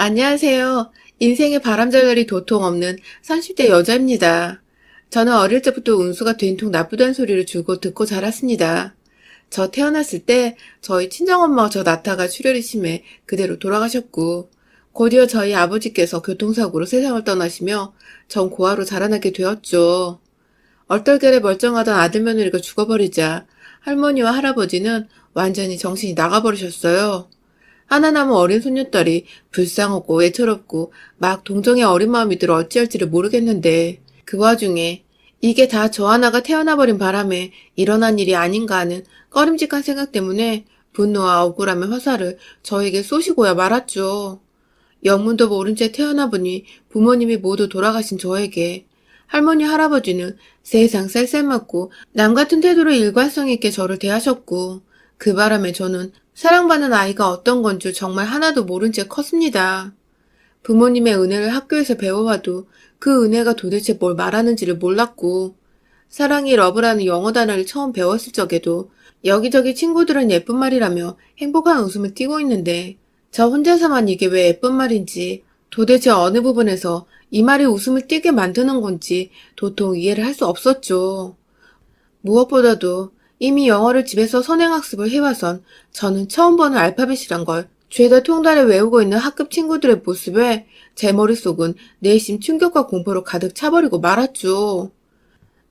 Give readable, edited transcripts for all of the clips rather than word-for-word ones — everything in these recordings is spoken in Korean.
안녕하세요. 인생의 바람잡이리 도통 없는 30대 여자입니다. 저는 어릴 때부터 운수가 된통 나쁘다는 소리를 주고 듣고 자랐습니다. 저 태어났을 때 저희 친정엄마가 저 낳다가 출혈이 심해 그대로 돌아가셨고, 곧이어 저희 아버지께서 교통사고로 세상을 떠나시며 전 고아로 자라나게 되었죠. 얼떨결에 멀쩡하던 아들 며느리가 죽어버리자 할머니와 할아버지는 완전히 정신이 나가버리셨어요. 하나 남은 어린 손녀딸이 불쌍하고 애처롭고 막 동정의 어린 마음이 들어 어찌할지를 모르겠는데, 그 와중에 이게 다 저 하나가 태어나버린 바람에 일어난 일이 아닌가 하는 꺼림직한 생각 때문에 분노와 억울함의 화살을 저에게 쏘시고야 말았죠. 영문도 모른 채 태어나 보니 부모님이 모두 돌아가신 저에게 할머니 할아버지는 세상 쌀쌀맞고 남 같은 태도로 일관성 있게 저를 대하셨고, 그 바람에 저는 사랑받는 아이가 어떤 건 줄 정말 하나도 모른 채 컸습니다. 부모님의 은혜를 학교에서 배워와도 그 은혜가 도대체 뭘 말하는지를 몰랐고, 사랑이 러브라는 영어 단어를 처음 배웠을 적에도 여기저기 친구들은 예쁜 말이라며 행복한 웃음을 띠고 있는데, 저 혼자서만 이게 왜 예쁜 말인지, 도대체 어느 부분에서 이 말이 웃음을 띠게 만드는 건지 도통 이해를 할 수 없었죠. 무엇보다도 이미 영어를 집에서 선행학습을 해와선 저는 처음 보는 알파벳이란 걸 죄다 통달에 외우고 있는 학급 친구들의 모습에 제 머릿속은 내심 충격과 공포로 가득 차버리고 말았죠.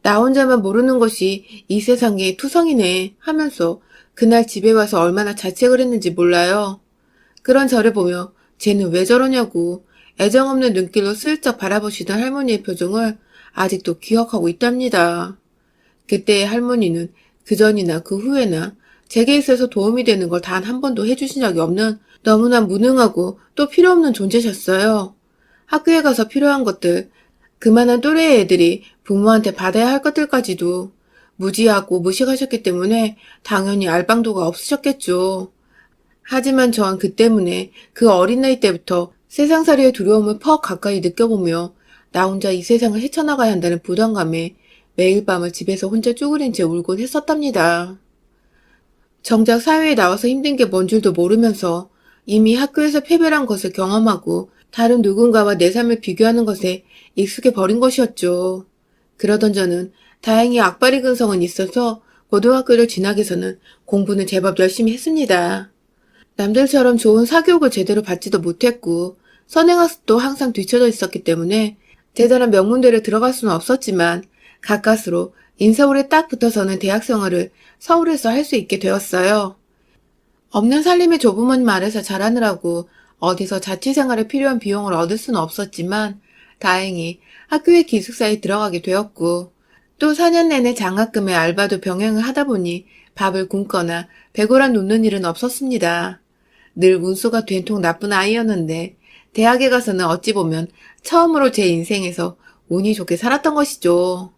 나 혼자만 모르는 것이 이 세상의 투성이네 하면서 그날 집에 와서 얼마나 자책을 했는지 몰라요. 그런 저를 보며 쟤는 왜 저러냐고 애정 없는 눈길로 슬쩍 바라보시던 할머니의 표정을 아직도 기억하고 있답니다. 그때의 할머니는 그전이나 그 후에나 제게 있어서 도움이 되는 걸 단 한 번도 해주신 적이 없는 너무나 무능하고 또 필요 없는 존재셨어요. 학교에 가서 필요한 것들, 그만한 또래의 애들이 부모한테 받아야 할 것들까지도 무지하고 무식하셨기 때문에 당연히 알방도가 없으셨겠죠. 하지만 전 그 때문에 그 어린 나이 때부터 세상살이의 두려움을 퍽 가까이 느껴보며 나 혼자 이 세상을 헤쳐나가야 한다는 부담감에 매일 밤을 집에서 혼자 쭈그린 채 울곤 했었답니다. 정작 사회에 나와서 힘든 게 뭔 줄도 모르면서 이미 학교에서 패배란 것을 경험하고 다른 누군가와 내 삶을 비교하는 것에 익숙해 버린 것이었죠. 그러던 저는 다행히 악바리 근성은 있어서 고등학교를 지나게서는 공부는 제법 열심히 했습니다. 남들처럼 좋은 사교육을 제대로 받지도 못했고 선행학습도 항상 뒤처져 있었기 때문에 대단한 명문대를 들어갈 수는 없었지만 가까스로 인서울에 딱 붙어서는 대학 생활을 서울에서 할 수 있게 되었어요. 없는 살림의 조부모님 아래서 자라느라고 어디서 자취생활에 필요한 비용을 얻을 수는 없었지만 다행히 학교의 기숙사에 들어가게 되었고, 또 4년 내내 장학금에 알바도 병행을 하다 보니 밥을 굶거나 배고랑 눕는 일은 없었습니다. 늘 운수가 된통 나쁜 아이였는데 대학에 가서는 어찌 보면 처음으로 제 인생에서 운이 좋게 살았던 것이죠.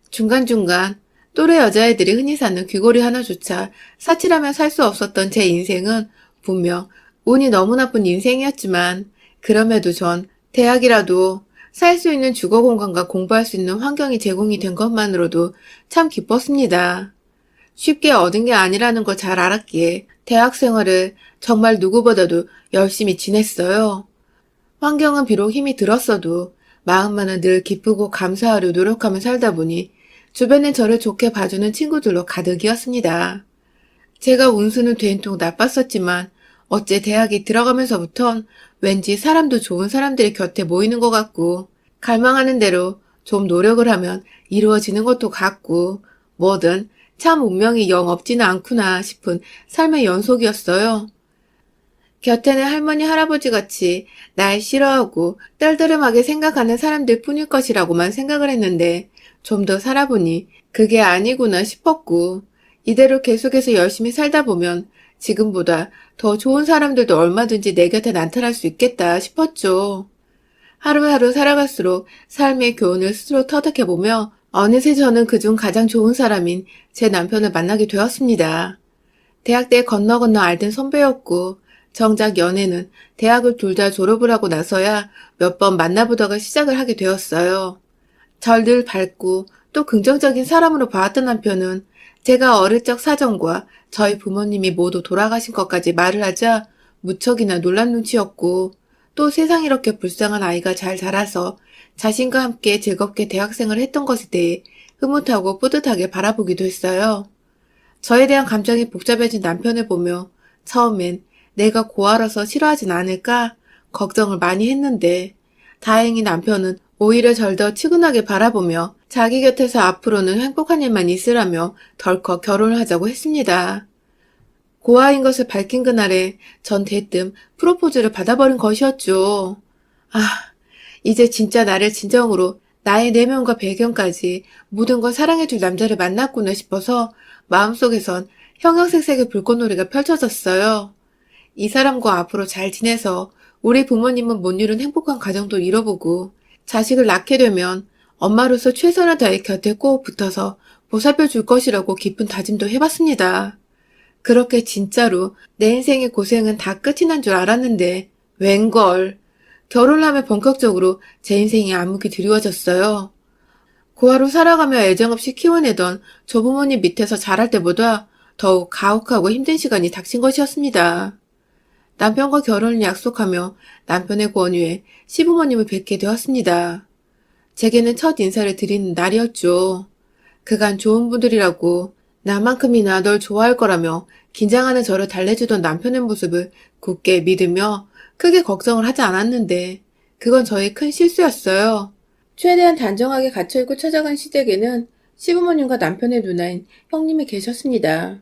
중간중간 또래 여자애들이 흔히 사는 귀걸이 하나조차 사치라면 살 수 없었던 제 인생은 분명 운이 너무 나쁜 인생이었지만, 그럼에도 전 대학이라도 살 수 있는 주거 공간과 공부할 수 있는 환경이 제공이 된 것만으로도 참 기뻤습니다. 쉽게 얻은 게 아니라는 걸 잘 알았기에 대학 생활을 정말 누구보다도 열심히 지냈어요. 환경은 비록 힘이 들었어도 마음만은 늘 기쁘고 감사하려 노력하며 살다 보니 주변엔 저를 좋게 봐주는 친구들로 가득이었습니다. 제가 운수는 된통 나빴었지만 어째 대학에 들어가면서부턴 왠지 사람도 좋은 사람들이 곁에 모이는 것 같고, 갈망하는 대로 좀 노력을 하면 이루어지는 것도 같고, 뭐든 참 운명이 영 없지는 않구나 싶은 삶의 연속이었어요. 곁에는 할머니 할아버지 같이 날 싫어하고 떨떠름하게 생각하는 사람들 뿐일 것이라고만 생각을 했는데, 좀 더 살아보니 그게 아니구나 싶었고, 이대로 계속해서 열심히 살다 보면 지금보다 더 좋은 사람들도 얼마든지 내 곁에 나타날 수 있겠다 싶었죠. 하루하루 살아갈수록 삶의 교훈을 스스로 터득해보며 어느새 저는 그중 가장 좋은 사람인 제 남편을 만나게 되었습니다. 대학 때 건너 건너 알던 선배였고, 정작 연애는 대학을 둘 다 졸업을 하고 나서야 몇 번 만나보다가 시작을 하게 되었어요. 절 늘 밝고 또 긍정적인 사람으로 봐왔던 남편은 제가 어릴 적 사정과 저희 부모님이 모두 돌아가신 것까지 말을 하자 무척이나 놀란 눈치였고, 또 세상 이렇게 불쌍한 아이가 잘 자라서 자신과 함께 즐겁게 대학생을 했던 것에 대해 흐뭇하고 뿌듯하게 바라보기도 했어요. 저에 대한 감정이 복잡해진 남편을 보며 처음엔 내가 고아라서 싫어하진 않을까 걱정을 많이 했는데 다행히 남편은 오히려 절 더 치근하게 바라보며 자기 곁에서 앞으로는 행복한 일만 있으라며 덜컥 결혼을 하자고 했습니다. 고아인 것을 밝힌 그날에 전 대뜸 프로포즈를 받아버린 것이었죠. 아, 이제 진짜 나를 진정으로 나의 내면과 배경까지 모든 걸 사랑해줄 남자를 만났구나 싶어서 마음속에선 형형색색의 불꽃놀이가 펼쳐졌어요. 이 사람과 앞으로 잘 지내서 우리 부모님은 못 이룬 행복한 가정도 이뤄보고 자식을 낳게 되면 엄마로서 최선을 다해 곁에 꼭 붙어서 보살펴 줄 것이라고 깊은 다짐도 해봤습니다. 그렇게 진짜로 내 인생의 고생은 다 끝이 난 줄 알았는데 웬걸. 결혼하면 본격적으로 제 인생이 암흑이 드리워졌어요. 고아로 살아가며 애정없이 키워내던 조부모님 밑에서 자랄 때보다 더욱 가혹하고 힘든 시간이 닥친 것이었습니다. 남편과 결혼을 약속하며 남편의 권유에 시부모님을 뵙게 되었습니다. 제게는 첫 인사를 드리는 날이었죠. 그간 좋은 분들이라고 나만큼이나 널 좋아할 거라며 긴장하는 저를 달래주던 남편의 모습을 굳게 믿으며 크게 걱정을 하지 않았는데 그건 저의 큰 실수였어요. 최대한 단정하게 갇혀있고 찾아간 시댁에는 시부모님과 남편의 누나인 형님이 계셨습니다.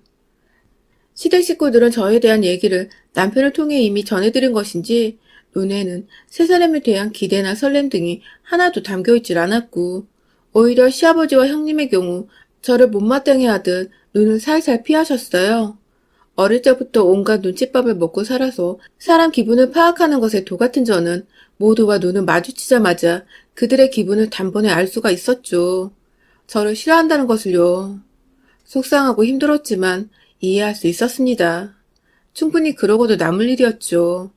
시댁 식구들은 저에 대한 얘기를 남편을 통해 이미 전해드린 것인지 눈에는 세 사람에 대한 기대나 설렘 등이 하나도 담겨있질 않았고 오히려 시아버지와 형님의 경우 저를 못마땅해 하듯 눈을 살살 피하셨어요. 어릴 때부터 온갖 눈칫밥을 먹고 살아서 사람 기분을 파악하는 것에 도같은 저는 모두와 눈을 마주치자마자 그들의 기분을 단번에 알 수가 있었죠. 저를 싫어한다는 것을요. 속상하고 힘들었지만 이해할 수 있었습니다. 충분히 그러고도 남을 일이었죠.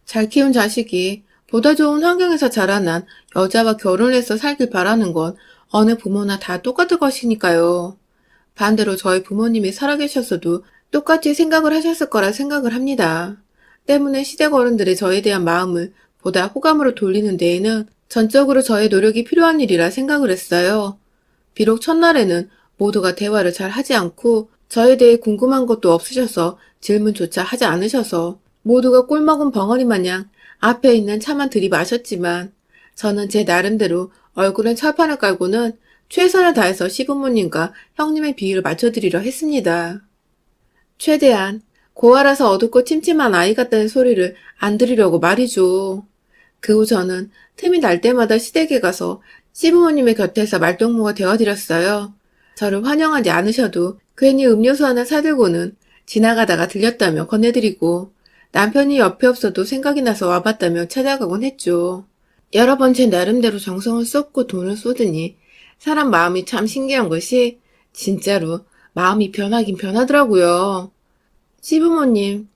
잘 키운 자식이 보다 좋은 환경에서 자라난 여자와 결혼해서 살길 바라는 건 어느 부모나 다 똑같은 것이니까요. 반대로 저희 부모님이 살아계셨어도 똑같이 생각을 하셨을 거라 생각을 합니다. 때문에 시댁 어른들의 저에 대한 마음을 보다 호감으로 돌리는 데에는 전적으로 저의 노력이 필요한 일이라 생각을 했어요. 비록 첫날에는 모두가 대화를 잘 하지 않고 저에 대해 궁금한 것도 없으셔서 질문조차 하지 않으셔서 모두가 꿀먹은 벙어리 마냥 앞에 있는 차만 들이마셨지만 저는 제 나름대로 얼굴엔 철판을 깔고는 최선을 다해서 시부모님과 형님의 비위를 맞춰드리려 했습니다. 최대한 고아라서 어둡고 침침한 아이 같다는 소리를 안 들으려고 말이죠. 그 후 저는 틈이 날 때마다 시댁에 가서 시부모님의 곁에서 말동무가 되어드렸어요. 저를 환영하지 않으셔도 괜히 음료수 하나 사들고는 지나가다가 들렸다며 건네드리고 남편이 옆에 없어도 생각이 나서 와봤다며 찾아가곤 했죠. 여러 번 제 나름대로 정성을 쏟고 돈을 쏟으니 사람 마음이 참 신기한 것이 진짜로 마음이 변하긴 변하더라고요. 시부모님,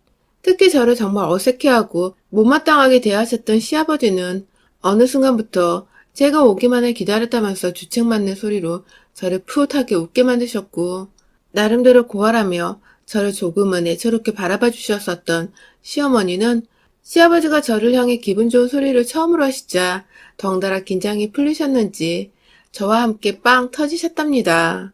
특히 저를 정말 어색해하고 못마땅하게 대하셨던 시아버지는 어느 순간부터 제가 오기만을 기다렸다면서 주책맞는 소리로 저를 푸릇하게 웃게 만드셨고 나름대로 고아라며 저를 조금은 애처롭게 바라봐 주셨었던 시어머니는 시아버지가 저를 향해 기분 좋은 소리를 처음으로 하시자 덩달아 긴장이 풀리셨는지 저와 함께 빵 터지셨답니다.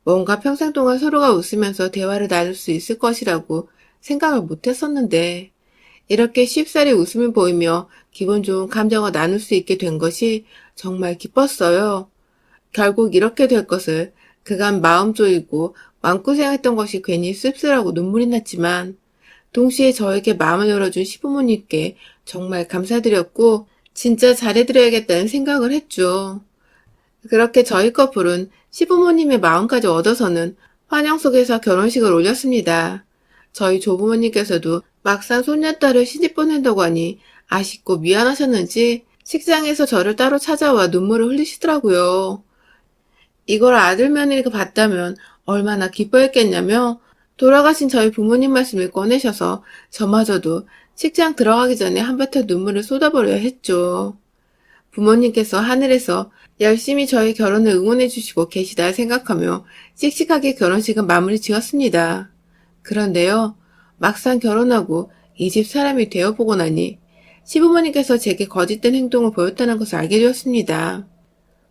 뭔가 평생 동안 서로가 웃으면서 대화를 나눌 수 있을 것이라고 생각을 못했었는데 이렇게 쉽사리 웃음을 보이며 기분 좋은 감정을 나눌 수 있게 된 것이 정말 기뻤어요. 결국 이렇게 될 것을 그간 마음 조이고 마음고생했던 것이 괜히 씁쓸하고 눈물이 났지만 동시에 저에게 마음을 열어준 시부모님께 정말 감사드렸고 진짜 잘해드려야겠다는 생각을 했죠. 그렇게 저희 커플은 시부모님의 마음까지 얻어서는 환영 속에서 결혼식을 올렸습니다. 저희 조부모님께서도 막상 손녀딸을 시집 보낸다고 하니 아쉽고 미안하셨는지 식장에서 저를 따로 찾아와 눈물을 흘리시더라고요. 이걸 아들 며느리가 봤다면 얼마나 기뻐했겠냐며 돌아가신 저희 부모님 말씀을 꺼내셔서 저마저도 식장 들어가기 전에 한바탕 눈물을 쏟아버려야 했죠. 부모님께서 하늘에서 열심히 저희 결혼을 응원해 주시고 계시다 생각하며 씩씩하게 결혼식은 마무리 지었습니다. 그런데요, 막상 결혼하고 이 집 사람이 되어보고 나니 시부모님께서 제게 거짓된 행동을 보였다는 것을 알게 되었습니다.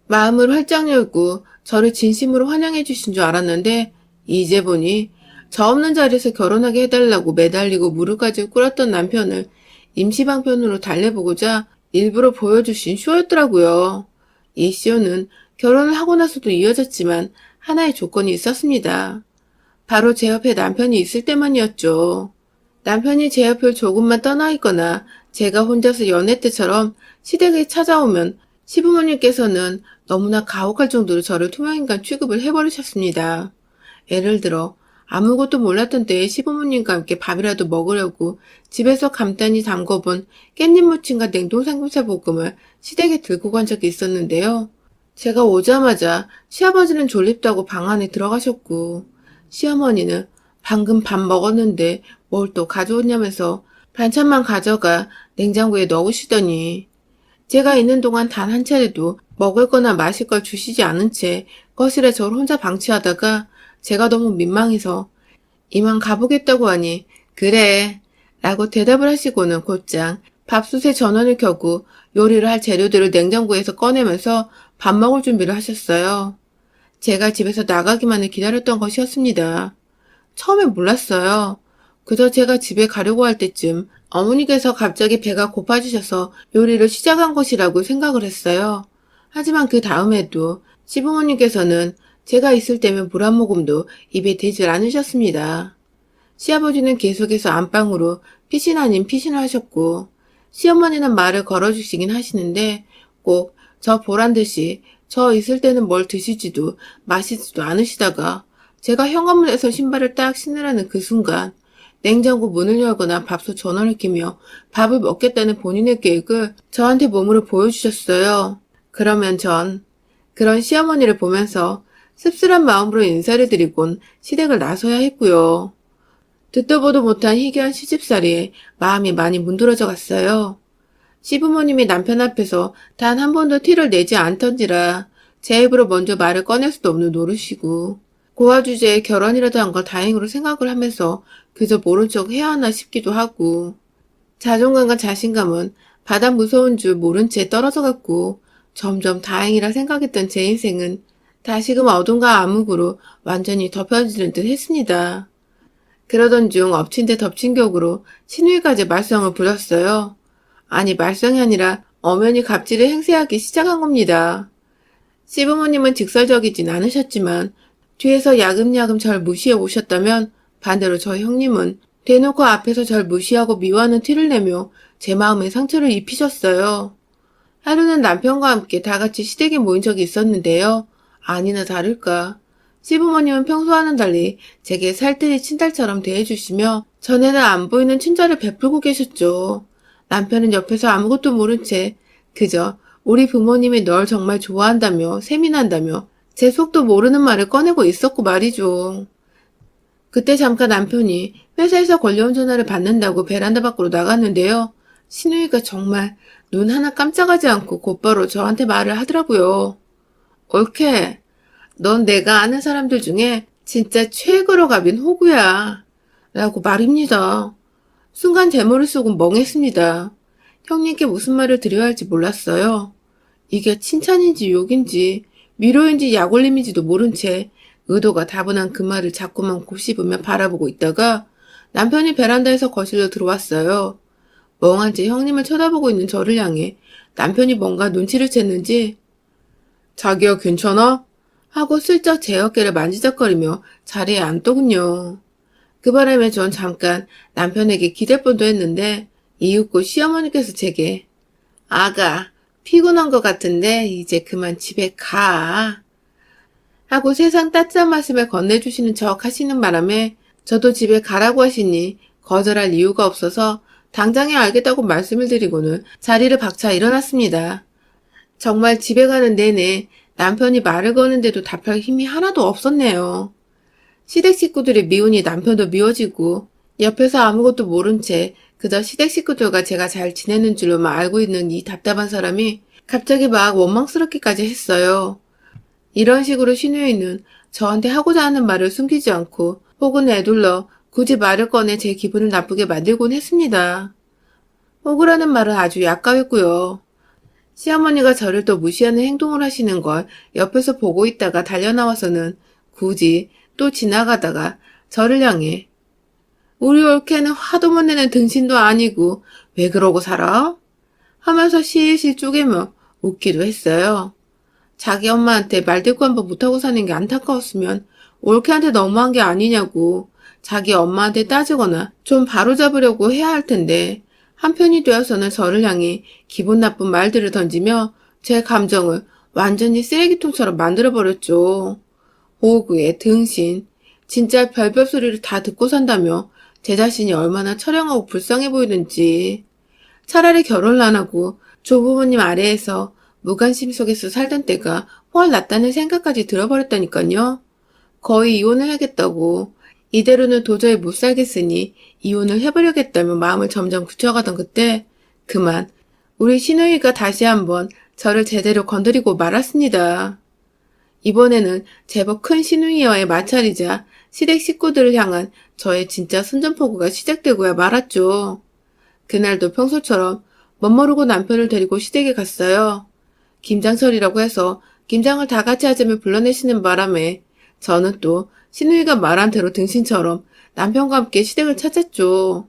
마음을 활짝 열고 저를 진심으로 환영해 주신 줄 알았는데 이제 보니 저 없는 자리에서 결혼하게 해달라고 매달리고 무릎까지 꿇었던 남편을 임시방편으로 달래보고자 일부러 보여주신 쇼였더라고요. 이 쇼는 결혼을 하고 나서도 이어졌지만 하나의 조건이 있었습니다. 바로 제 옆에 남편이 있을 때만이었죠. 남편이 제 옆을 조금만 떠나 있거나 제가 혼자서 연애 때처럼 시댁에 찾아오면 시부모님께서는 너무나 가혹할 정도로 저를 투명인간 취급을 해버리셨습니다. 예를 들어 아무것도 몰랐던 때에 시부모님과 함께 밥이라도 먹으려고 집에서 간단히 담궈본 깻잎 무침과 냉동 삼겹살 볶음을 시댁에 들고 간 적이 있었는데요. 제가 오자마자 시아버지는 졸립다고 방 안에 들어가셨고 시어머니는 방금 밥 먹었는데 뭘 또 가져오냐면서 반찬만 가져가 냉장고에 넣으시더니 제가 있는 동안 단 한 차례도 먹을 거나 마실 걸 주시지 않은 채 거실에 저를 혼자 방치하다가 제가 너무 민망해서 이만 가보겠다고 하니 그래 라고 대답을 하시고는 곧장 밥솥에 전원을 켜고 요리를 할 재료들을 냉장고에서 꺼내면서 밥 먹을 준비를 하셨어요. 제가 집에서 나가기만을 기다렸던 것이었습니다. 처음엔 몰랐어요. 그저 제가 집에 가려고 할 때쯤 어머니께서 갑자기 배가 고파지셔서 요리를 시작한 것이라고 생각을 했어요. 하지만 그 다음에도 시부모님께서는 제가 있을 때면 물 한 모금도 입에 대질 않으셨습니다. 시아버지는 계속해서 안방으로 피신 아닌 피신을 하셨고 시어머니는 말을 걸어주시긴 하시는데 꼭 저 보란 듯이 저 있을 때는 뭘 드시지도 마시지도 않으시다가 제가 현관문에서 신발을 딱 신으라는 그 순간 냉장고 문을 열거나 밥솥 전원을 켜며 밥을 먹겠다는 본인의 계획을 저한테 몸으로 보여주셨어요. 그러면 전 그런 시어머니를 보면서 씁쓸한 마음으로 인사를 드리곤 시댁을 나서야 했고요. 듣도 보도 못한 희귀한 시집살이에 마음이 많이 문드러져 갔어요. 시부모님이 남편 앞에서 단 한 번도 티를 내지 않던지라 제 입으로 먼저 말을 꺼낼 수도 없는 노릇이고 고아 주제에 결혼이라도 한 걸 다행으로 생각을 하면서 그저 모른 척 해야 하나 싶기도 하고 자존감과 자신감은 바다 무서운 줄 모른 채 떨어져 갔고 점점 다행이라 생각했던 제 인생은 다시금 어둠과 암흑으로 완전히 덮여지는 듯 했습니다. 그러던 중 엎친 데 덮친 격으로 신우이까지 말썽을 부렸어요. 아니 말썽이 아니라 엄연히 갑질을 행세하기 시작한 겁니다. 시부모님은 직설적이진 않으셨지만 뒤에서 야금야금 절 무시해 오셨다면 반대로 저희 형님은 대놓고 앞에서 절 무시하고 미워하는 티를 내며 제 마음에 상처를 입히셨어요. 하루는 남편과 함께 다 같이 시댁에 모인 적이 있었는데요. 아니나 다를까 시부모님은 평소와는 달리 제게 살뜰히 친딸처럼 대해주시며 전에는 안 보이는 친절을 베풀고 계셨죠. 남편은 옆에서 아무것도 모른 채 그저 우리 부모님이 널 정말 좋아한다며 세민한다며 제 속도 모르는 말을 꺼내고 있었고 말이죠. 그때 잠깐 남편이 회사에서 걸려온 전화를 받는다고 베란다 밖으로 나갔는데요. 신우이가 정말 눈 하나 깜짝하지 않고 곧바로 저한테 말을 하더라고요. 옳게, 넌 내가 아는 사람들 중에 진짜 최고로 갑인 호구야. 라고 말입니다. 순간 제 머릿속은 멍했습니다. 형님께 무슨 말을 드려야 할지 몰랐어요. 이게 칭찬인지 욕인지 위로인지 약올림인지도 모른 채 의도가 다분한 그 말을 자꾸만 곱씹으며 바라보고 있다가 남편이 베란다에서 거실로 들어왔어요. 멍한 채 형님을 쳐다보고 있는 저를 향해 남편이 뭔가 눈치를 챘는지 자기야 괜찮아? 하고 슬쩍 제 어깨를 만지작거리며 자리에 앉더군요. 그 바람에 전 잠깐 남편에게 기댈 뻔도 했는데 이윽고 시어머니께서 제게 아가 피곤한 것 같은데 이제 그만 집에 가 하고 세상 따뜻한 말씀을 건네주시는 척 하시는 바람에 저도 집에 가라고 하시니 거절할 이유가 없어서 당장에 알겠다고 말씀을 드리고는 자리를 박차 일어났습니다. 정말 집에 가는 내내 남편이 말을 거는데도 답할 힘이 하나도 없었네요. 시댁 식구들이 미우니 남편도 미워지고 옆에서 아무것도 모른 채 그저 시댁 식구들과 제가 잘 지내는 줄로만 알고 있는 이 답답한 사람이 갑자기 막 원망스럽기까지 했어요. 이런 식으로 신우이는 저한테 하고자 하는 말을 숨기지 않고 혹은 애둘러 굳이 말을 꺼내 제 기분을 나쁘게 만들곤 했습니다. 호구라는 말은 아주 약가였고요. 시어머니가 저를 또 무시하는 행동을 하시는 걸 옆에서 보고 있다가 달려나와서는 굳이 또 지나가다가 저를 향해 우리 올케는 화도 못 내는 등신도 아니고 왜 그러고 살아? 하면서 실실 쪼개며 웃기도 했어요. 자기 엄마한테 말대꾸 한번 못하고 사는 게 안타까웠으면 올케한테 너무한 게 아니냐고 자기 엄마한테 따지거나 좀 바로잡으려고 해야 할 텐데 한편이 되어서는 저를 향해 기분 나쁜 말들을 던지며 제 감정을 완전히 쓰레기통처럼 만들어버렸죠. 호구의 등신, 진짜 별별 소리를 다 듣고 산다며 제 자신이 얼마나 처량하고 불쌍해 보이는지. 차라리 결혼을 안 하고 조부모님 아래에서 무관심 속에서 살던 때가 훨 낫다는 생각까지 들어버렸다니까요. 거의 이혼을 하겠다고 이대로는 도저히 못 살겠으니 이혼을 해버려야겠다며 마음을 점점 굳혀가던 그때 그만 우리 시누이가 다시 한번 저를 제대로 건드리고 말았습니다. 이번에는 제법 큰 시누이와의 마찰이자 시댁 식구들을 향한 저의 진짜 선전포고가 시작되고야 말았죠. 그날도 평소처럼 멋모르고 남편을 데리고 시댁에 갔어요. 김장철이라고 해서 김장을 다 같이 하자며 불러내시는 바람에 저는 또 시누이가 말한 대로 등신처럼 남편과 함께 시댁을 찾았죠.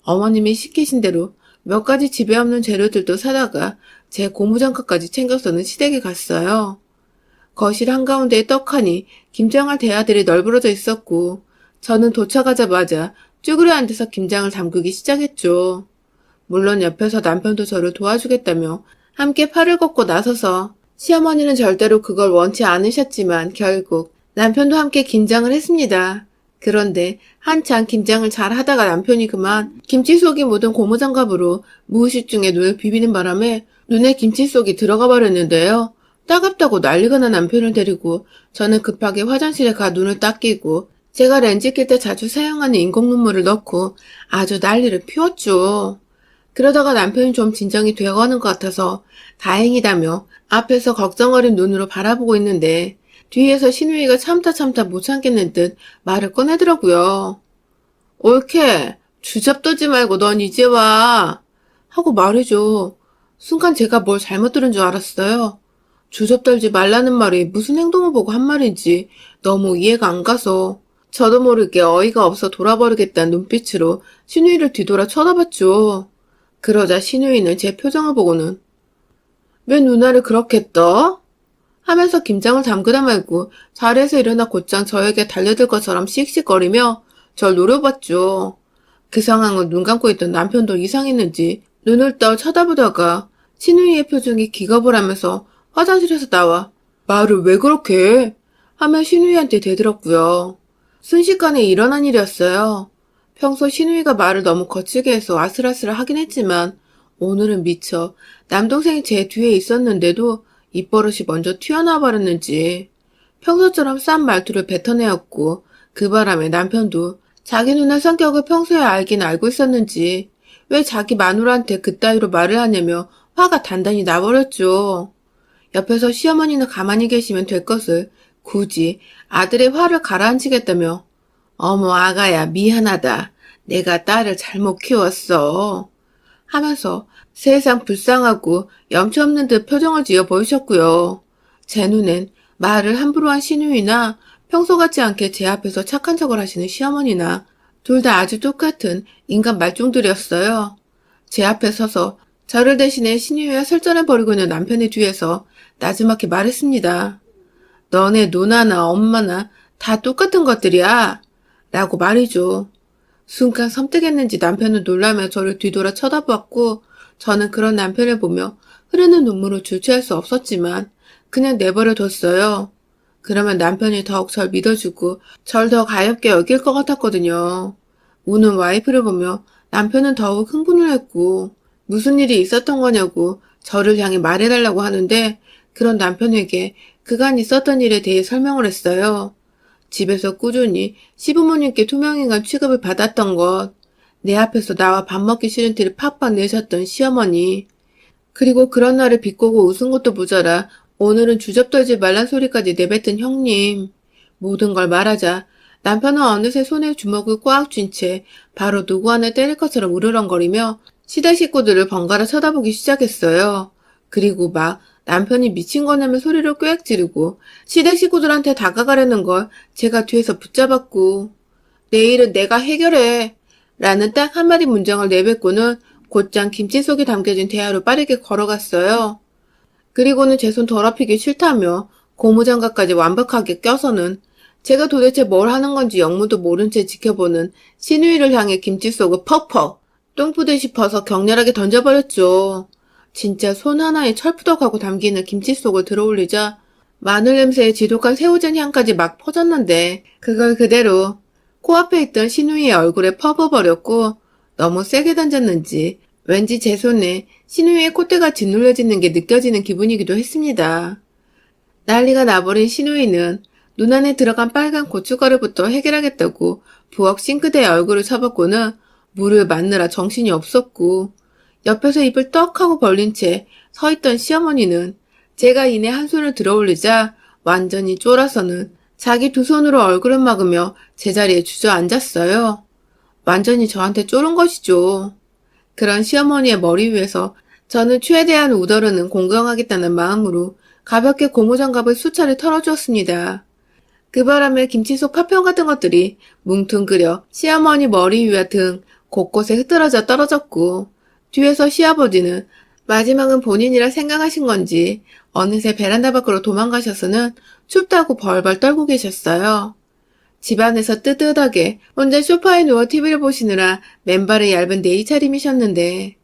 어머님이 시키신 대로 몇 가지 집에 없는 재료들도 사다가 제 고무장갑까지 챙겨서는 시댁에 갔어요. 거실 한가운데에 떡하니 김장할 대야들이 널브러져 있었고 저는 도착하자마자 쭈그려 앉아서 김장을 담그기 시작했죠. 물론 옆에서 남편도 저를 도와주겠다며 함께 팔을 걷고 나서서 시어머니는 절대로 그걸 원치 않으셨지만 결국 남편도 함께 김장을 했습니다. 그런데 한창 김장을 잘 하다가 남편이 그만 김치 속이 묻은 고무장갑으로 무의식 중에 눈을 비비는 바람에 눈에 김치 속이 들어가 버렸는데요. 따갑다고 난리가 난 남편을 데리고 저는 급하게 화장실에 가 눈을 닦이고 제가 렌즈 낄 때 자주 사용하는 인공 눈물을 넣고 아주 난리를 피웠죠. 그러다가 남편이 좀 진정이 되어가는 것 같아서 다행이다며 앞에서 걱정 어린 눈으로 바라보고 있는데 뒤에서 시누이가 참다 못 참겠는 듯 말을 꺼내더라고요. 옳게 주접 떠지 말고 넌 이제 와 하고 말이죠. 순간 제가 뭘 잘못 들은 줄 알았어요. 주접 떨지 말라는 말이 무슨 행동을 보고 한 말인지 너무 이해가 안 가서 저도 모르게 어이가 없어 돌아버리겠다는 눈빛으로 시누이를 뒤돌아 쳐다봤죠. 그러자 시누이는 제 표정을 보고는 왜 누나를 그렇게 떠? 하면서 김장을 담그다 말고 자리에서 일어나 곧장 저에게 달려들 것처럼 씩씩거리며 절 노려봤죠. 그 상황을 눈 감고 있던 남편도 이상했는지 눈을 떠 쳐다보다가 시누이의 표정이 기겁을 하면서 화장실에서 나와 말을 왜 그렇게 해? 하며 시누이한테 대들었고요. 순식간에 일어난 일이었어요. 평소 시누이가 말을 너무 거칠게 해서 아슬아슬하긴 했지만 오늘은 미처 남동생이 제 뒤에 있었는데도 입버릇이 먼저 튀어나와 버렸는지 평소처럼 싼 말투를 뱉어내었고 그 바람에 남편도 자기 누나 성격을 평소에 알긴 알고 있었는지 왜 자기 마누라한테 그따위로 말을 하냐며 화가 단단히 나버렸죠. 옆에서 시어머니는 가만히 계시면 될 것을 굳이 아들의 화를 가라앉히겠다며 어머 아가야 미안하다. 내가 딸을 잘못 키웠어. 하면서 세상 불쌍하고 염치 없는 듯 표정을 지어 보이셨고요. 제 눈엔 말을 함부로 한 시누이나 평소 같지 않게 제 앞에서 착한 척을 하시는 시어머니나 둘 다 아주 똑같은 인간 말종들이었어요. 제 앞에 서서 저를 대신해 시누이와 설전해버리고 있는 남편의 뒤에서 나지막히 말했습니다. 너네 누나나 엄마나 다 똑같은 것들이야. 라고 말이죠. 순간 섬뜩했는지 남편은 놀라며 저를 뒤돌아 쳐다봤고 저는 그런 남편을 보며 흐르는 눈물을 주체할 수 없었지만 그냥 내버려 뒀어요. 그러면 남편이 더욱 절 믿어주고 절 더 가엽게 여길 것 같았거든요. 우는 와이프를 보며 남편은 더욱 흥분을 했고 무슨 일이 있었던 거냐고 저를 향해 말해달라고 하는데 그런 남편에게 그간 있었던 일에 대해 설명을 했어요. 집에서 꾸준히 시부모님께 투명인간 취급을 받았던 것, 내 앞에서 나와 밥 먹기 싫은 티를 팍팍 내셨던 시어머니, 그리고 그런 날을 비꼬고 웃은 것도 모자라 오늘은 주접떨지 말란 소리까지 내뱉은 형님. 모든 걸 말하자 남편은 어느새 손에 주먹을 꽉 쥔 채 바로 누구 하나 때릴 것처럼 으르렁거리며 시댁 식구들을 번갈아 쳐다보기 시작했어요. 그리고 막 남편이 미친 거냐며 소리를 꽥 지르고 시댁 식구들한테 다가가려는 걸 제가 뒤에서 붙잡았고 내일은 내가 해결해 라는 딱 한마디 문장을 내뱉고는 곧장 김치 속에 담겨진 대야로 빠르게 걸어갔어요. 그리고는 제 손 더럽히기 싫다며 고무장갑까지 완벽하게 껴서는 제가 도대체 뭘 하는 건지 영무도 모른 채 지켜보는 신우이를 향해 김치 속을 퍽퍽 똥푸듯이 퍼서 격렬하게 던져버렸죠. 진짜 손 하나에 철푸덕하고 담기는 김치 속을 들어올리자 마늘 냄새에 지독한 새우젓 향까지 막 퍼졌는데 그걸 그대로 코앞에 있던 신우이의 얼굴에 퍼부어버렸고 너무 세게 던졌는지 왠지 제 손에 신우이의 콧대가 짓눌려지는 게 느껴지는 기분이기도 했습니다. 난리가 나버린 신우이는 눈 안에 들어간 빨간 고춧가루부터 해결하겠다고 부엌 싱크대에 얼굴을 쳐박고는 물을 맞느라 정신이 없었고 옆에서 입을 떡 하고 벌린 채 서 있던 시어머니는 제가 이내 한 손을 들어올리자 완전히 쫄아서는 자기 두 손으로 얼굴을 막으며 제자리에 주저앉았어요. 완전히 저한테 쫄은 것이죠. 그런 시어머니의 머리 위에서 저는 최대한 우더르는 공경하겠다는 마음으로 가볍게 고무장갑을 수차례 털어주었습니다. 그 바람에 김치 속 파편 같은 것들이 뭉퉁그려 시어머니 머리 위와 등 곳곳에 흐트러져 떨어졌고 뒤에서 시아버지는 마지막은 본인이라 생각하신 건지 어느새 베란다 밖으로 도망가셔서는 춥다고 벌벌 떨고 계셨어요. 집안에서 뜨뜻하게 혼자 소파에 누워 TV를 보시느라 맨발의 얇은 네이 차림이셨는데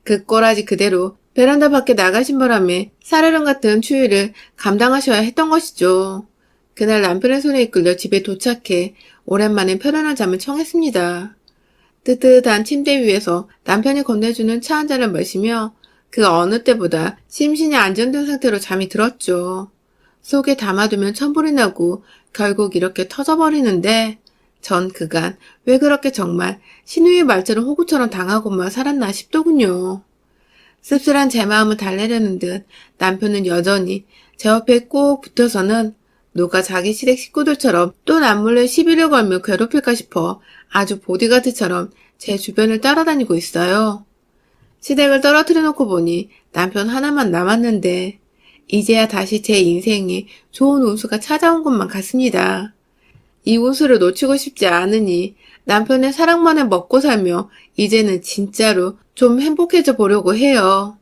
그 꼬라지 그대로 베란다 밖에 나가신 바람에 살얼음 같은 추위를 감당하셔야 했던 것이죠. 그날 남편의 손에 이끌려 집에 도착해 오랜만에 편안한 잠을 청했습니다. 뜨뜻한 침대 위에서 남편이 건네주는 차 한 잔을 마시며 그 어느 때보다 심신이 안정된 상태로 잠이 들었죠. 속에 담아두면 천불이 나고 결국 이렇게 터져버리는데 전 그간 왜 그렇게 정말 신우의 말처럼 호구처럼 당하고만 살았나 싶더군요. 씁쓸한 제 마음을 달래려는 듯 남편은 여전히 제 옆에 꼭 붙어서는 누가 자기 시댁 식구들처럼 또 남몰래 시비를 걸며 괴롭힐까 싶어 아주 보디가드처럼 제 주변을 따라다니고 있어요. 시댁을 떨어뜨려 놓고 보니 남편 하나만 남았는데 이제야 다시 제 인생에 좋은 운수가 찾아온 것만 같습니다. 이 운수를 놓치고 싶지 않으니 남편의 사랑만을 먹고 살며 이제는 진짜로 좀 행복해져 보려고 해요.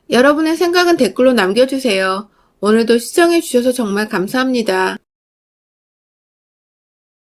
여러분의 생각은 댓글로 남겨주세요. 오늘도 시청해주셔서 정말 감사합니다.